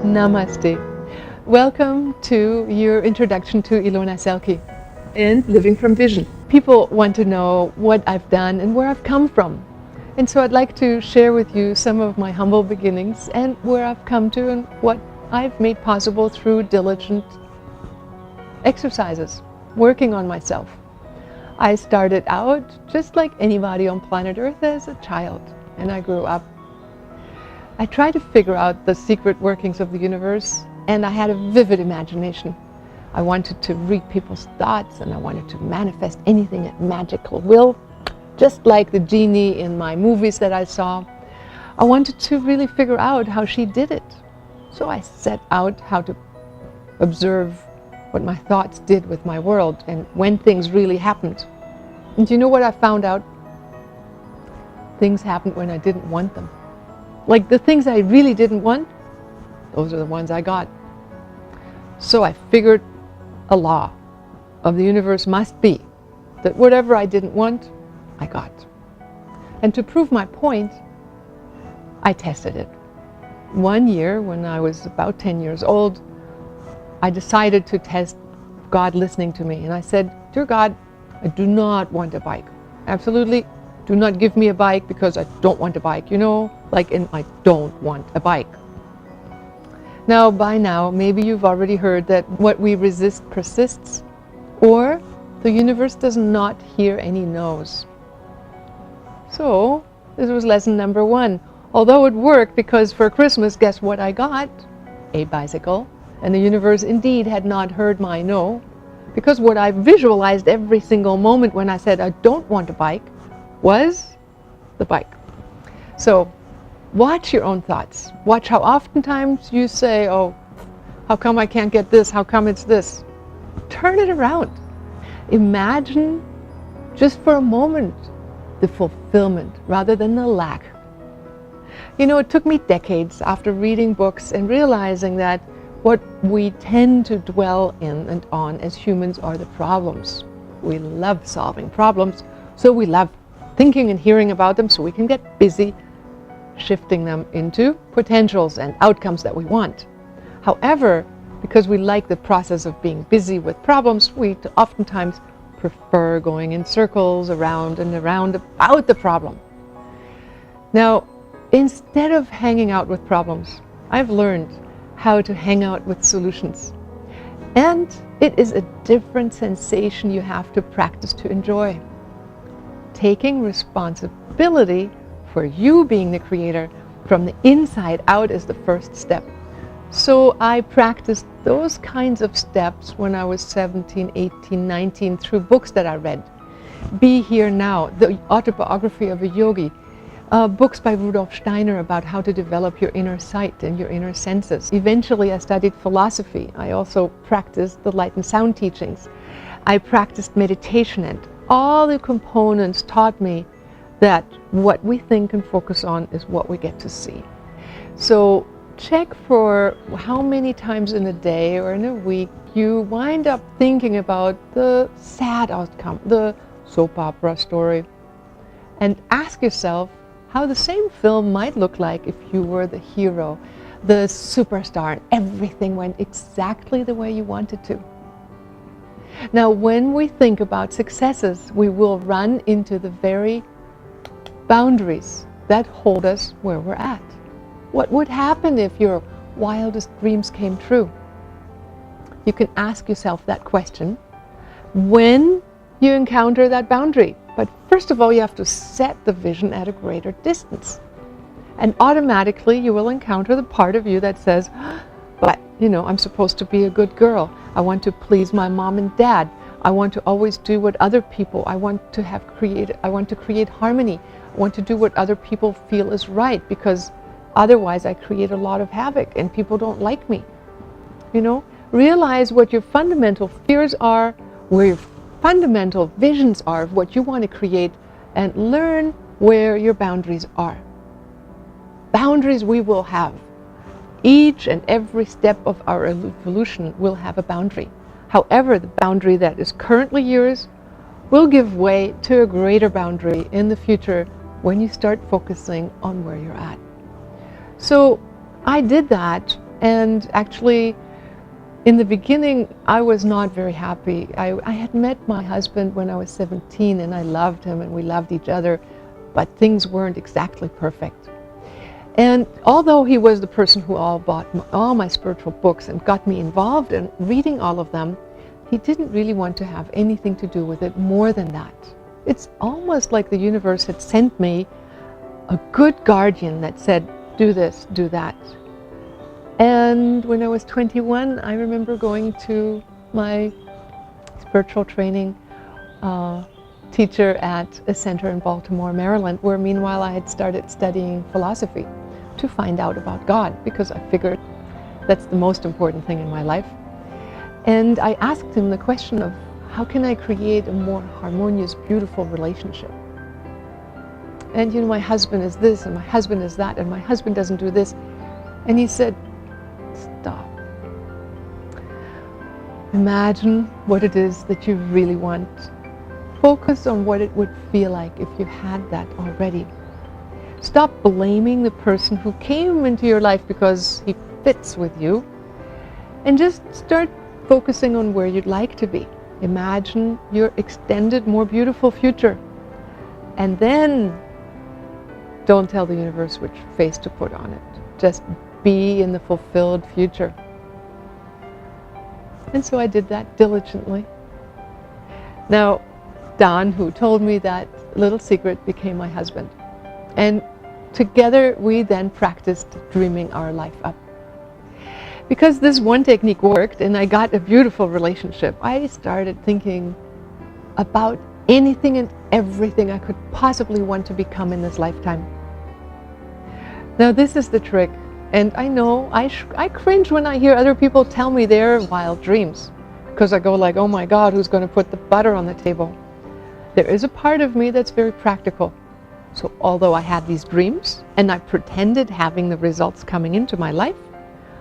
Namaste. Welcome to your introduction to Ilona Selke and Living from Vision. People want to know what I've done and where I've come from. And so I'd like to share with you some of my humble beginnings and where I've come to and what I've made possible through diligent exercises, working on myself. I started out just like anybody on planet Earth as a child, and I grew up. I tried to figure out the secret workings of the universe, and I had a vivid imagination. I wanted to read people's thoughts, and I wanted to manifest anything at magical will, just like the genie in my movies that I saw. I wanted to really figure out how she did it. So I set out how to observe what my thoughts did with my world and when things really happened. And do you know what I found out? Things happened when I didn't want them. Like the things I really didn't want, those are the ones I got. So I figured a law of the universe must be that whatever I didn't want, I got. And to prove my point, I tested it. One year, when I was about 10 years old, I decided to test God listening to me. And I said, "Dear God, I do not want a bike. Absolutely do not give me a bike because I don't want a bike." You know, like I don't want a bike. Now, by now, maybe you've already heard that what we resist persists, or the universe does not hear any no's. So, this was lesson number one. Although it worked, because for Christmas, guess what I got? A bicycle. And the universe indeed had not heard my no, because what I visualized every single moment when I said I don't want a bike was the bike. So watch your own thoughts. Watch how oftentimes you say, "Oh, how come I can't get this? How come it's this?" Turn it around. Imagine just for a moment the fulfillment rather than the lack. You know, it took me decades after reading books and realizing that what we tend to dwell in and on as humans are the problems. We love solving problems, so we love thinking and hearing about them so we can get busy shifting them into potentials and outcomes that we want. However, because we like the process of being busy with problems, we oftentimes prefer going in circles around and around about the problem. Now, instead of hanging out with problems, I've learned how to hang out with solutions. And it is a different sensation you have to practice to enjoy. Taking responsibility for you being the creator from the inside out is the first step. So I practiced those kinds of steps when I was 17, 18, 19 through books that I read. Be Here Now, the autobiography of a yogi, books by Rudolf Steiner about how to develop your inner sight and your inner senses. Eventually I studied philosophy. I also practiced the light and sound teachings. I practiced meditation, and all the components taught me that what we think and focus on is what we get to see. So check for how many times in a day or in a week you wind up thinking about the sad outcome, the soap opera story, and ask yourself how the same film might look like if you were the hero, the superstar, and everything went exactly the way you wanted to. Now, when we think about successes, we will run into the very boundaries that hold us where we're at. What would happen if your wildest dreams came true? You can ask yourself that question when you encounter that boundary. But first of all, you have to set the vision at a greater distance. And automatically you will encounter the part of you that says, "But, you know, I'm supposed to be a good girl. I want to please my mom and dad. I want to always do what other people, I want to create harmony. I want to do what other people feel is right, because otherwise I create a lot of havoc and people don't like me." You know, realize what your fundamental fears are, where your fundamental visions are of what you want to create, and learn where your boundaries are. Boundaries we will have. Each and every step of our evolution will have a boundary. However, the boundary that is currently yours will give way to a greater boundary in the future when you start focusing on where you're at. So I did that And actually, in the beginning, I was not very happy. I had met my husband when I was 17, and I loved him, and we loved each other, but things weren't exactly perfect. And although he was the person who bought all my spiritual books and got me involved in reading all of them, he didn't really want to have anything to do with it more than that. It's almost like the universe had sent me a good guardian that said, do this, do that. And when I was 21, I remember going to my spiritual training teacher at a center in Baltimore, Maryland, where meanwhile I had started studying philosophy to find out about God, because I figured that's the most important thing in my life. And I asked him the question of, how can I create a more harmonious, beautiful relationship? And my husband is this, and my husband is that, and my husband doesn't do this. And he said, stop. Imagine what it is that you really want. Focus on what it would feel like if you had that already. Stop blaming the person who came into your life because he fits with you, and just start focusing on where you'd like to be. Imagine your extended, more beautiful future. And then don't tell the universe which face to put on it. Just be in the fulfilled future. And so I did that diligently. Now, Don, who told me that little secret, became my husband. And together we then practiced dreaming our life up. Because this one technique worked and I got a beautiful relationship, I started thinking about anything and everything I could possibly want to become in this lifetime. Now this is the trick. And I know I cringe when I hear other people tell me their wild dreams, because I go like, oh my God, who's going to put the butter on the table? There is a part of me that's very practical. So although I had these dreams and I pretended having the results coming into my life,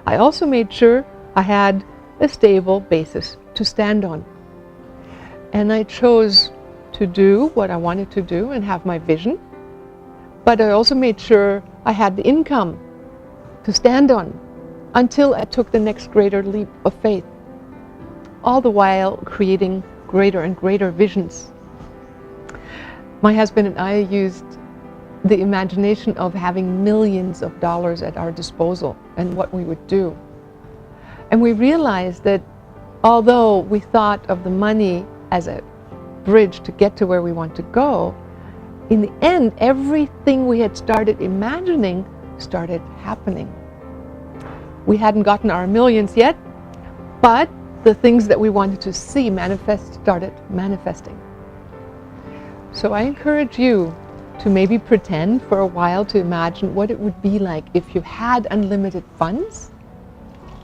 I also made sure I had a stable basis to stand on. And I chose to do what I wanted to do and have my vision, but I also made sure I had the income to stand on until I took the next greater leap of faith, all the while creating greater and greater visions. My husband and I used the imagination of having millions of dollars at our disposal and what we would do. And we realized that although we thought of the money as a bridge to get to where we want to go, in the end, everything we had started imagining started happening. We hadn't gotten our millions yet, but the things that we wanted to see manifest started manifesting. So I encourage you to maybe pretend for a while to imagine what it would be like if you had unlimited funds,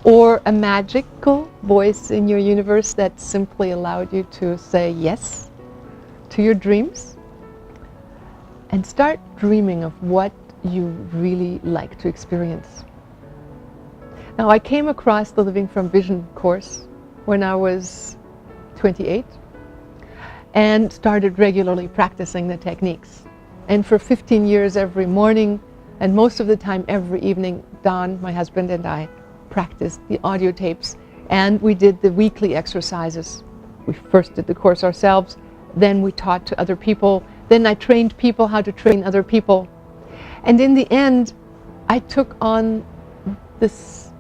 or a magical voice in your universe that simply allowed you to say yes to your dreams, and start dreaming of what you really like to experience. Now, I came across the Living from Vision course when I was 28 and started regularly practicing the techniques. And for 15 years, every morning, and most of the time every evening, Don, my husband, and I practiced the audio tapes, and we did the weekly exercises. We first did the course ourselves, then we taught to other people, then I trained people how to train other people. And in the end, I took on this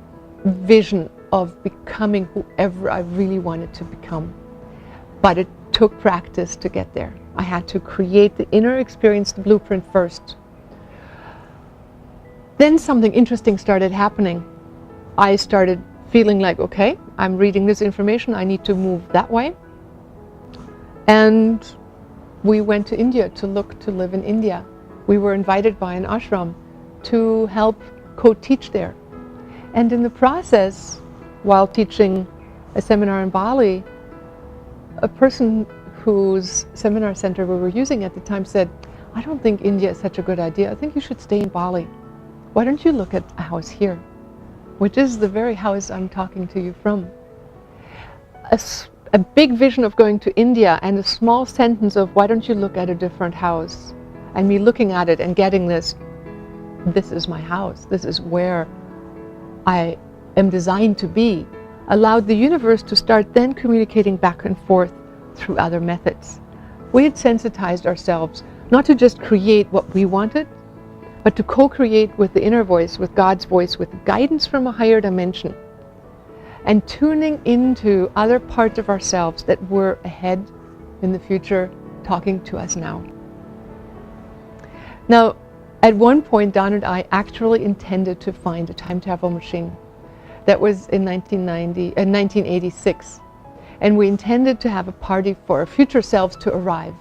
vision of becoming whoever I really wanted to become. But it took practice to get there. I had to create the inner experience, the blueprint first. Then something interesting started happening. I started feeling like, okay, I'm reading this information, I need to move that way. And we went to India to look to live in India. We were invited by an ashram to help co-teach there. And in the process, while teaching a seminar in Bali, a person whose seminar center we were using at the time said, I don't think India is such a good idea. I think you should stay in Bali. Why don't you look at a house here? Which is the very house I'm talking to you from. A big vision of going to India and a small sentence of why don't you look at a different house? And me looking at it and getting this is my house. This is where I am designed to be, allowed the universe to start then communicating back and forth through other methods. We had sensitized ourselves not to just create what we wanted, but to co-create with the inner voice, with God's voice, with guidance from a higher dimension, and tuning into other parts of ourselves that were ahead in the future, talking to us now. Now, at one point, Don and I actually intended to find a time travel machine. That was in 1986. And we intended to have a party for our future selves to arrive.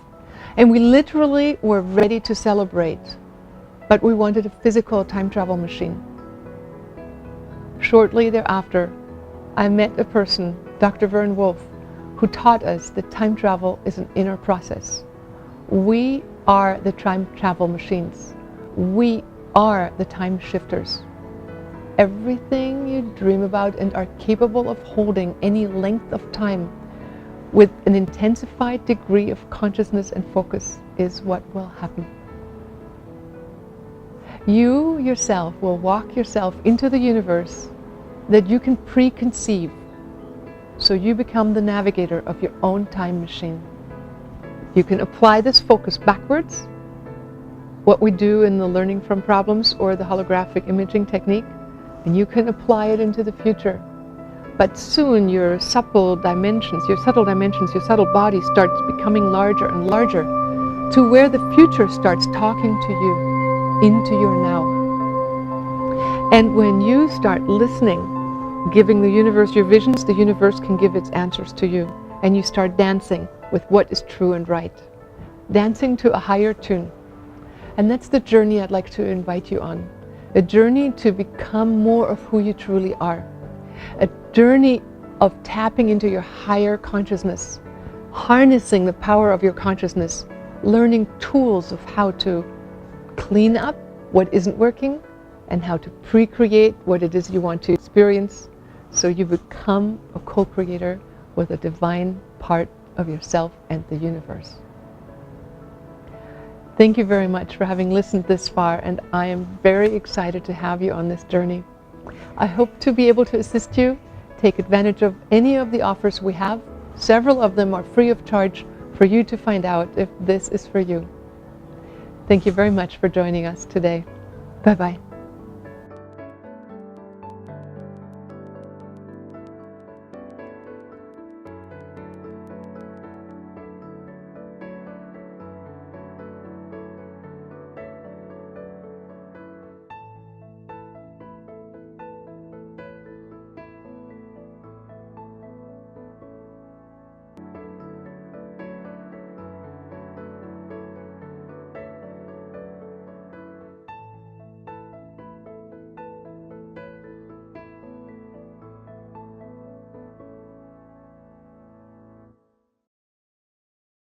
And we literally were ready to celebrate, but we wanted a physical time travel machine. Shortly thereafter, I met a person, Dr. Vern Wolf, who taught us that time travel is an inner process. We are the time travel machines. We are the time shifters. Everything you dream about and are capable of holding any length of time with an intensified degree of consciousness and focus is what will happen. You yourself will walk yourself into the universe that you can preconceive, so you become the navigator of your own time machine. You can apply this focus backwards, what we do in the learning from problems or the holographic imaging technique, and you can apply it into the future. But soon your subtle dimensions, your subtle body starts becoming larger and larger, to where the future starts talking to you into your now. And when you start listening, giving the universe your visions, the universe can give its answers to you. And you start dancing with what is true and right. Dancing to a higher tune. And that's the journey I'd like to invite you on. A journey to become more of who you truly are. A journey of tapping into your higher consciousness, harnessing the power of your consciousness, learning tools of how to clean up what isn't working and how to pre-create what it is you want to experience, so you become a co-creator with a divine part of yourself and the universe. Thank you very much for having listened this far, and I am very excited to have you on this journey. I hope to be able to assist you. Take advantage of any of the offers we have. Several of them are free of charge for you to find out if this is for you. Thank you very much for joining us today. Bye-bye.